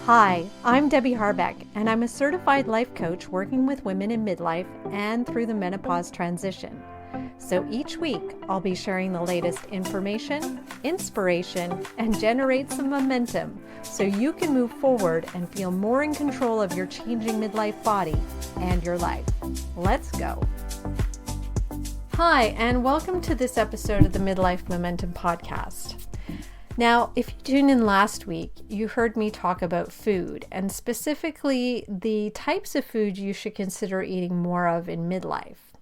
Hi, I'm Debbie Harbeck, and I'm a certified life coach working with women in midlife and through the menopause transition. So each week, I'll be sharing the latest information, inspiration, and generate some momentum so you can move forward and feel more in control of your changing midlife body and your life. Let's go. Hi, and welcome to this episode of the Midlife Momentum Podcast. Now, if you tuned in last week, you heard me talk about food and specifically the types of food you should consider eating more of in midlife.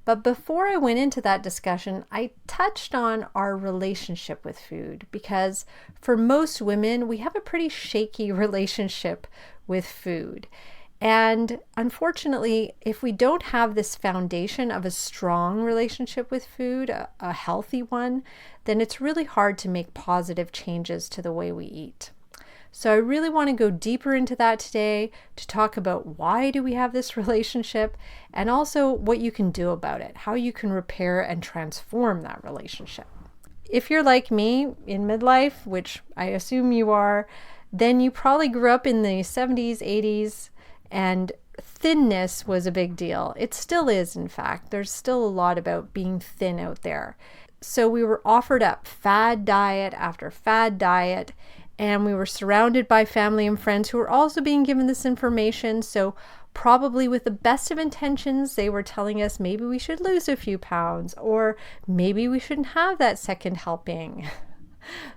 But before I went into that discussion, I touched on our relationship with food because for most women, we have a pretty shaky relationship with food. And unfortunately, if we don't have this foundation of a strong relationship with food, a healthy one, then it's really hard to make positive changes to the way we eat. So I really want to go deeper into that today to talk about why do we have this relationship and also what you can do about it, how you can repair and transform that relationship. If you're like me in midlife, which I assume you are, then you probably grew up in the 70s, 80s, and thinness was a big deal. It still is, in fact. There's still a lot about being thin out there. So we were offered up fad diet after fad diet, and we were surrounded by family and friends who were also being given this information. So probably with the best of intentions, they were telling us maybe we should lose a few pounds, or maybe we shouldn't have that second helping.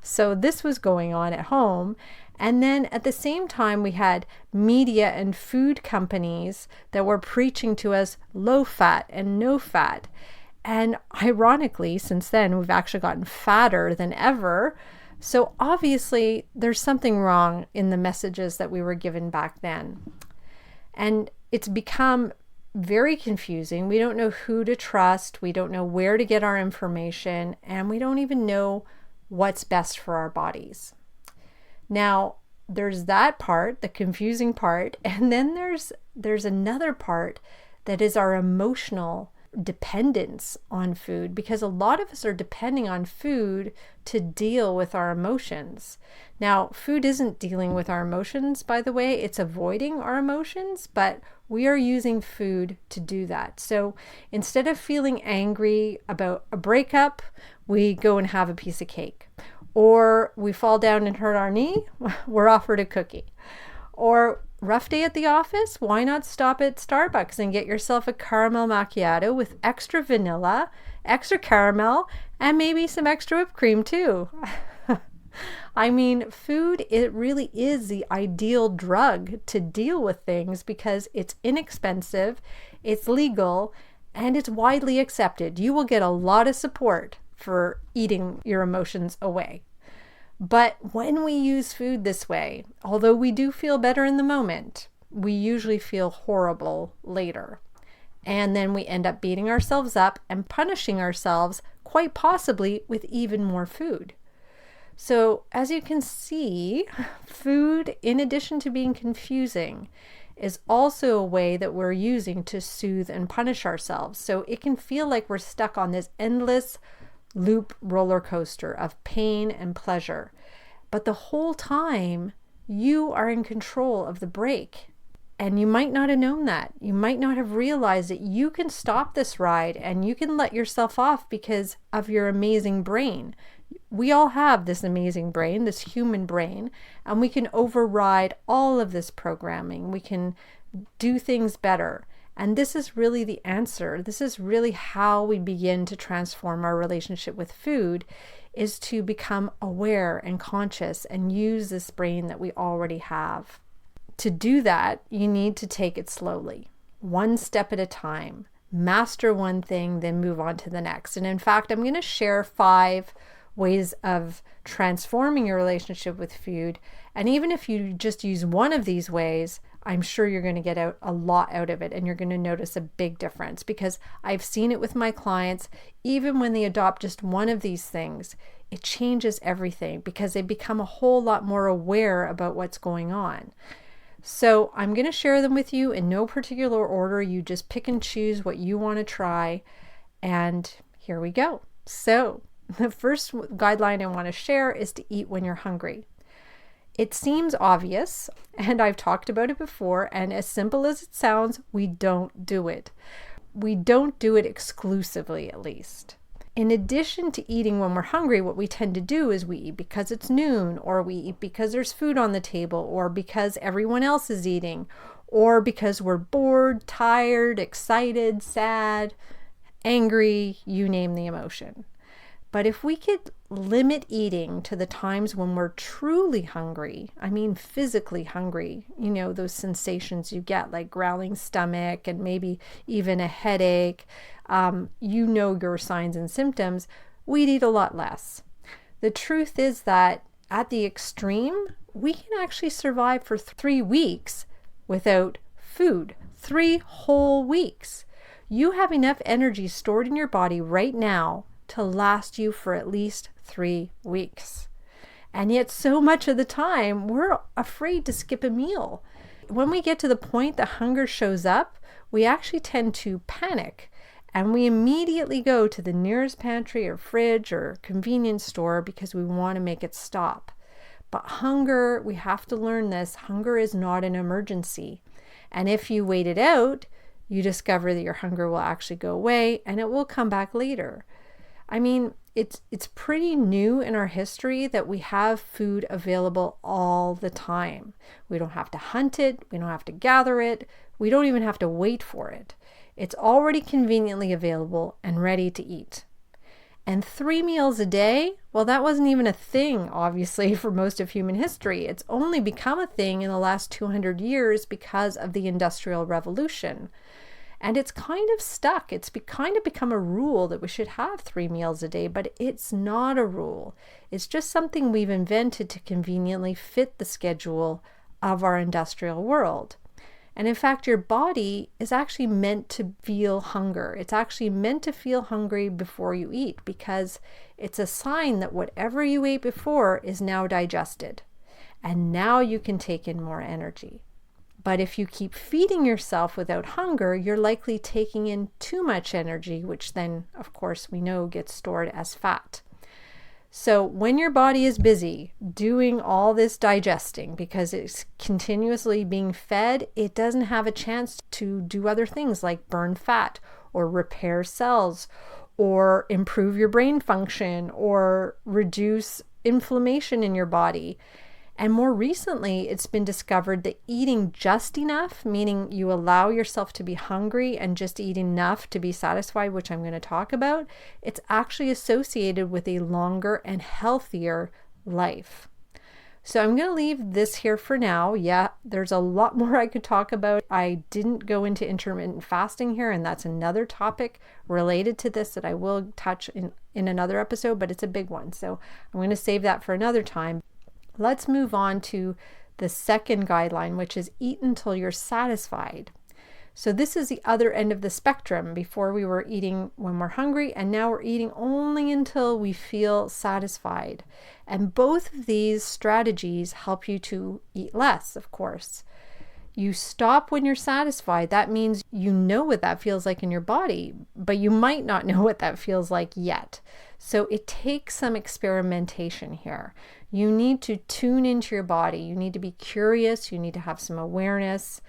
So this was going on at home. And then at the same time, we had media and food companies that were preaching to us low fat and no fat. And ironically, since then, we've actually gotten fatter than ever. So obviously, there's something wrong in the messages that we were given back then. And it's become very confusing. We don't know who to trust. We don't know where to get our information. And we don't even know what's best for our bodies. Now, there's that part, the confusing part, and then there's another part that is our emotional dependence on food, because a lot of us are depending on food to deal with our emotions. Now, food isn't dealing with our emotions, by the way, it's avoiding our emotions, but we are using food to do that. So instead of feeling angry about a breakup, we go and have a piece of cake. Or we fall down and hurt our knee, we're offered a cookie. Or rough day at the office, why not stop at Starbucks and get yourself a caramel macchiato with extra vanilla, extra caramel, and maybe some extra whipped cream too. I mean, food, it really is the ideal drug to deal with things because it's inexpensive, it's legal, and it's widely accepted. You will get a lot of support for eating your emotions away. But when we use food this way, although we do feel better in the moment, we usually feel horrible later. And then we end up beating ourselves up and punishing ourselves, quite possibly with even more food. So as you can see, food, in addition to being confusing, is also a way that we're using to soothe and punish ourselves. So it can feel like we're stuck on this endless loop roller coaster of pain and pleasure. But the whole time, you are in control of the brake. And you might not have known that. You might not have realized that you can stop this ride and you can let yourself off because of your amazing brain. We all have this amazing brain, this human brain, and we can override all of this programming. We can do things better. And this is really the answer. This is really how we begin to transform our relationship with food, is to become aware and conscious and use this brain that we already have. To do that, you need to take it slowly, one step at a time. Master one thing, then move on to the next. And in fact, I'm going to share 5 ways of transforming your relationship with food. And even if you just use one of these ways, I'm sure you're going to get a lot out of it and you're going to notice a big difference, because I've seen it with my clients. Even when they adopt just one of these things, it changes everything because they become a whole lot more aware about what's going on. So I'm going to share them with you in no particular order. You just pick and choose what you want to try. And here we go. So the first guideline I want to share is to eat when you're hungry. It seems obvious, and I've talked about it before, and as simple as it sounds, we don't do it. We don't do it exclusively, at least. In addition to eating when we're hungry, what we tend to do is we eat because it's noon, or we eat because there's food on the table, or because everyone else is eating, or because we're bored, tired, excited, sad, angry, you name the emotion. But if we could limit eating to the times when we're truly hungry, I mean physically hungry, those sensations you get like growling stomach and maybe even a headache, your signs and symptoms, we'd eat a lot less. The truth is that at the extreme, we can actually survive for 3 weeks without food. 3 whole weeks. You have enough energy stored in your body right now to last you for at least 3 weeks. And yet so much of the time we're afraid to skip a meal. When we get to the point that hunger shows up, we actually tend to panic and we immediately go to the nearest pantry or fridge or convenience store because we want to make it stop. But hunger, we have to learn this, hunger is not an emergency. And if you wait it out, you discover that your hunger will actually go away and it will come back later. I mean, it's pretty new in our history that we have food available all the time. We don't have to hunt it. We don't have to gather it. We don't even have to wait for it. It's already conveniently available and ready to eat. And 3 meals a day, well, that wasn't even a thing, obviously, for most of human history. It's only become a thing in the last 200 years because of the Industrial Revolution. And it's kind of stuck. It's kind of become a rule that we should have 3 meals a day, but it's not a rule. It's just something we've invented to conveniently fit the schedule of our industrial world. And in fact, your body is actually meant to feel hunger. It's actually meant to feel hungry before you eat because it's a sign that whatever you ate before is now digested. And now you can take in more energy. But if you keep feeding yourself without hunger, you're likely taking in too much energy, which then, of course, we know gets stored as fat. So when your body is busy doing all this digesting because it's continuously being fed, it doesn't have a chance to do other things like burn fat or repair cells or improve your brain function or reduce inflammation in your body. And more recently, it's been discovered that eating just enough, meaning you allow yourself to be hungry and just eat enough to be satisfied, which I'm going to talk about, it's actually associated with a longer and healthier life. So I'm going to leave this here for now. Yeah, there's a lot more I could talk about. I didn't go into intermittent fasting here, and that's another topic related to this that I will touch in another episode, but it's a big one. So I'm going to save that for another time. Let's move on to the second guideline, which is eat until you're satisfied. So this is the other end of the spectrum. Before we were eating when we're hungry, and now we're eating only until we feel satisfied. And both of these strategies help you to eat less, of course. You stop when you're satisfied. That means you know what that feels like in your body, but you might not know what that feels like yet. So it takes some experimentation here. You need to tune into your body. You need to be curious. You need to have some awareness.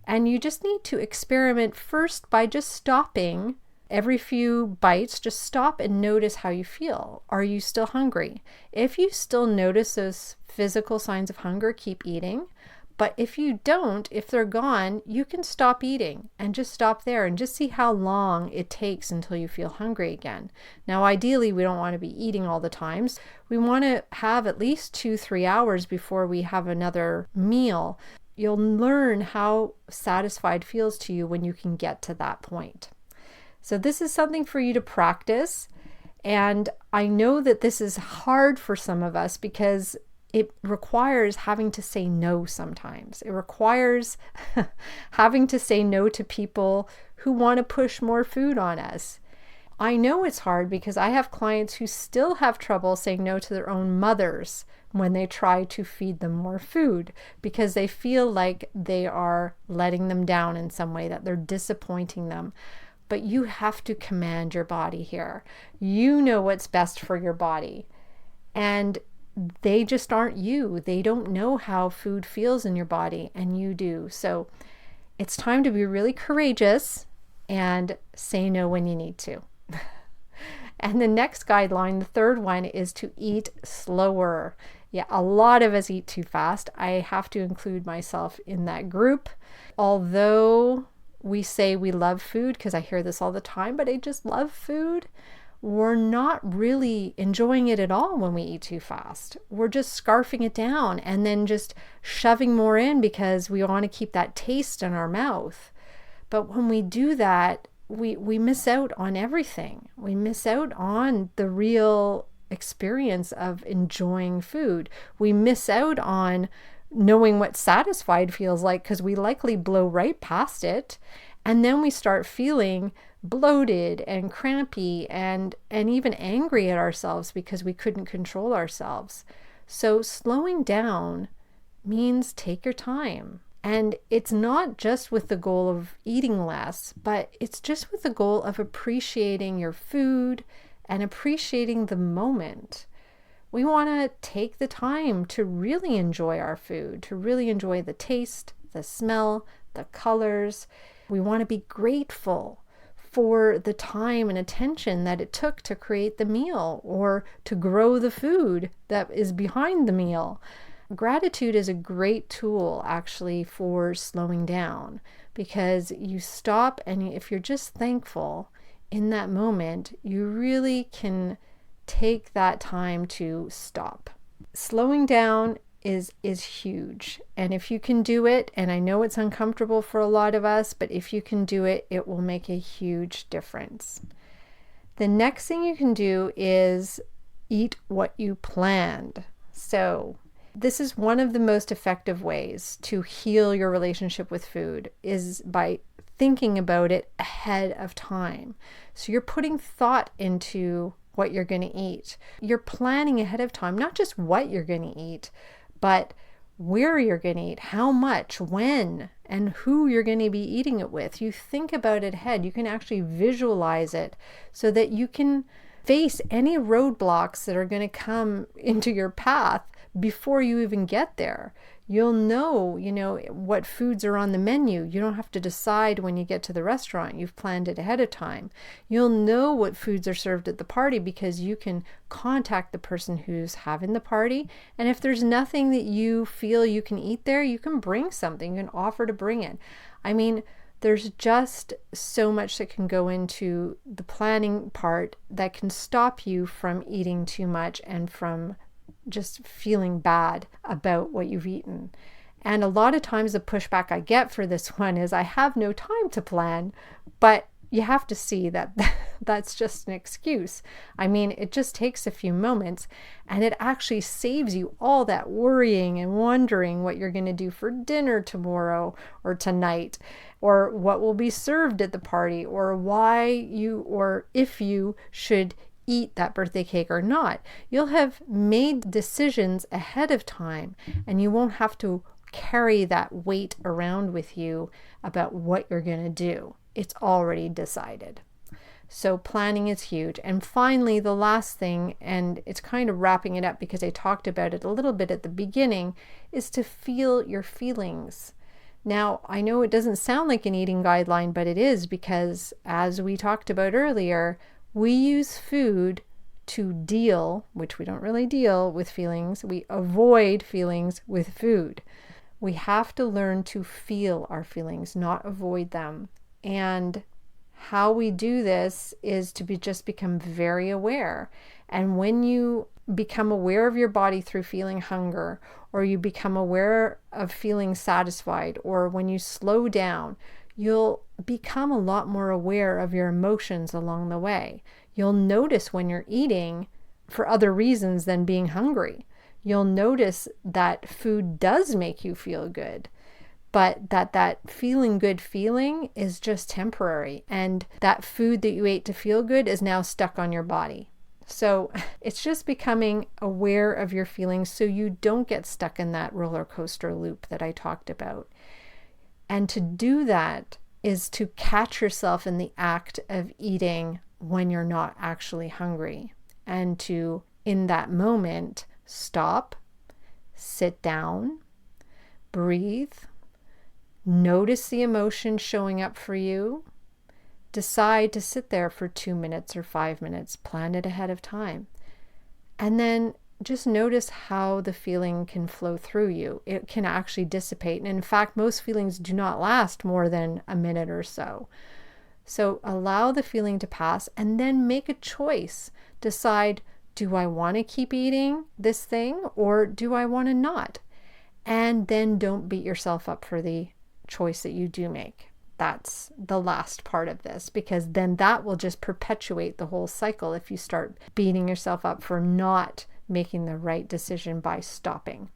And you just need to experiment first by just stopping every few bites. Just stop and notice how you feel. Are you still hungry? If you still notice those physical signs of hunger, keep eating. But if you don't, if they're gone, you can stop eating and just stop there and just see how long it takes until you feel hungry again. Now, ideally, we don't want to be eating all the time. We want to have at least 2-3 hours before we have another meal. You'll learn how satisfied feels to you when you can get to that point. So this is something for you to practice. And I know that this is hard for some of us because it requires having to say no sometimes. It requires having to say no to people who want to push more food on us. I know it's hard because I have clients who still have trouble saying no to their own mothers when they try to feed them more food because they feel like they are letting them down in some way, that they're disappointing them. But you have to command your body here. You know what's best for your body. And they just aren't you. They don't know how food feels in your body, and you do. So it's time to be really courageous and say no when you need to. And the next guideline, the third one, is to eat slower. Yeah, a lot of us eat too fast. I have to include myself in that group. Although we say we love food, because I hear this all the time, but I just love food, we're not really enjoying it at all when we eat too fast. We're just scarfing it down and then just shoving more in because we want to keep that taste in our mouth. But when we do that, we miss out on everything. We miss out on the real experience of enjoying food. We miss out on knowing what satisfied feels like, because we likely blow right past it. And then we start feeling bloated and crampy and even angry at ourselves because we couldn't control ourselves. So slowing down means take your time. And it's not just with the goal of eating less, but it's just with the goal of appreciating your food and appreciating the moment. We want to take the time to really enjoy our food, to really enjoy the taste, the smell, the colors. We want to be grateful for the time and attention that it took to create the meal or to grow the food that is behind the meal. Gratitude is a great tool actually for slowing down, because you stop, and if you're just thankful in that moment, you really can take that time to stop. Slowing down is huge. And if you can do it, and I know it's uncomfortable for a lot of us, but if you can do it, it will make a huge difference. The next thing you can do is eat what you planned. So this is one of the most effective ways to heal your relationship with food, is by thinking about it ahead of time. So you're putting thought into what you're going to eat. You're planning ahead of time, not just what you're going to eat, but where you're going to eat, how much, when, and who you're going to be eating it with. You think about it ahead. You can actually visualize it so that you can face any roadblocks that are going to come into your path before you even get there. You'll know, what foods are on the menu. You don't have to decide when you get to the restaurant. You've planned it ahead of time. You'll know what foods are served at the party because you can contact the person who's having the party. And if there's nothing that you feel you can eat there, you can bring something. You can offer to bring it. I mean, there's just so much that can go into the planning part that can stop you from eating too much and from just feeling bad about what you've eaten. And a lot of times the pushback I get for this one is, I have no time to plan. But you have to see that that's just an excuse. I mean, it just takes a few moments, and it actually saves you all that worrying and wondering what you're going to do for dinner tomorrow or tonight, or what will be served at the party, or why you, or if you should eat that birthday cake or not. You'll have made decisions ahead of time, and you won't have to carry that weight around with you about what you're going to do. It's already decided. So planning is huge. And finally, the last thing, and it's kind of wrapping it up because I talked about it a little bit at the beginning, is to feel your feelings. Now, I know it doesn't sound like an eating guideline, but it is, because as we talked about earlier, we use food to deal, which we don't really deal with feelings. We avoid feelings with food. We have to learn to feel our feelings, not avoid them. And how we do this is to just become very aware. And when you become aware of your body through feeling hunger, or you become aware of feeling satisfied, or when you slow down, you'll become a lot more aware of your emotions along the way. You'll notice when you're eating for other reasons than being hungry. You'll notice that food does make you feel good, but that feeling good feeling is just temporary. And that food that you ate to feel good is now stuck on your body. So it's just becoming aware of your feelings so you don't get stuck in that roller coaster loop that I talked about. And to do that is to catch yourself in the act of eating when you're not actually hungry, and to, in that moment, stop, sit down, breathe, notice the emotion showing up for you, decide to sit there for 2 minutes or 5 minutes, plan it ahead of time, and then just notice how the feeling can flow through you. It can actually dissipate. And in fact, most feelings do not last more than a minute or so. So allow the feeling to pass and then make a choice. Decide, do I want to keep eating this thing or do I want to not? And then don't beat yourself up for the choice that you do make. That's the last part of this, because then that will just perpetuate the whole cycle if you start beating yourself up for not making the right decision by stopping.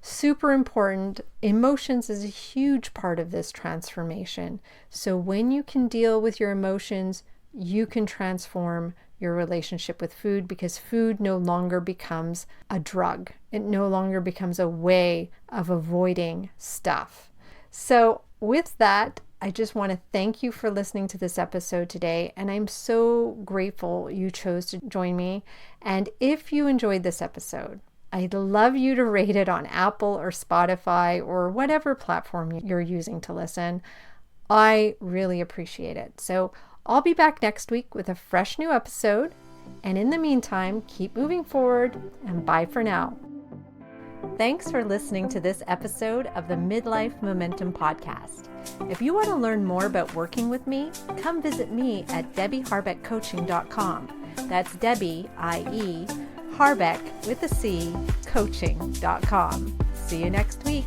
Super important. Emotions is a huge part of this transformation. So when you can deal with your emotions, you can transform your relationship with food, because food no longer becomes a drug. It no longer becomes a way of avoiding stuff. So with that, I just want to thank you for listening to this episode today, and I'm so grateful you chose to join me. And if you enjoyed this episode, I'd love you to rate it on Apple or Spotify or whatever platform you're using to listen. I really appreciate it. So I'll be back next week with a fresh new episode. And in the meantime, keep moving forward, and bye for now. Thanks for listening to this episode of the Midlife Momentum Podcast. If you want to learn more about working with me, come visit me at debbieharbeckcoaching.com. That's Debbie, I-E, Harbeck with a C, coaching.com. See you next week.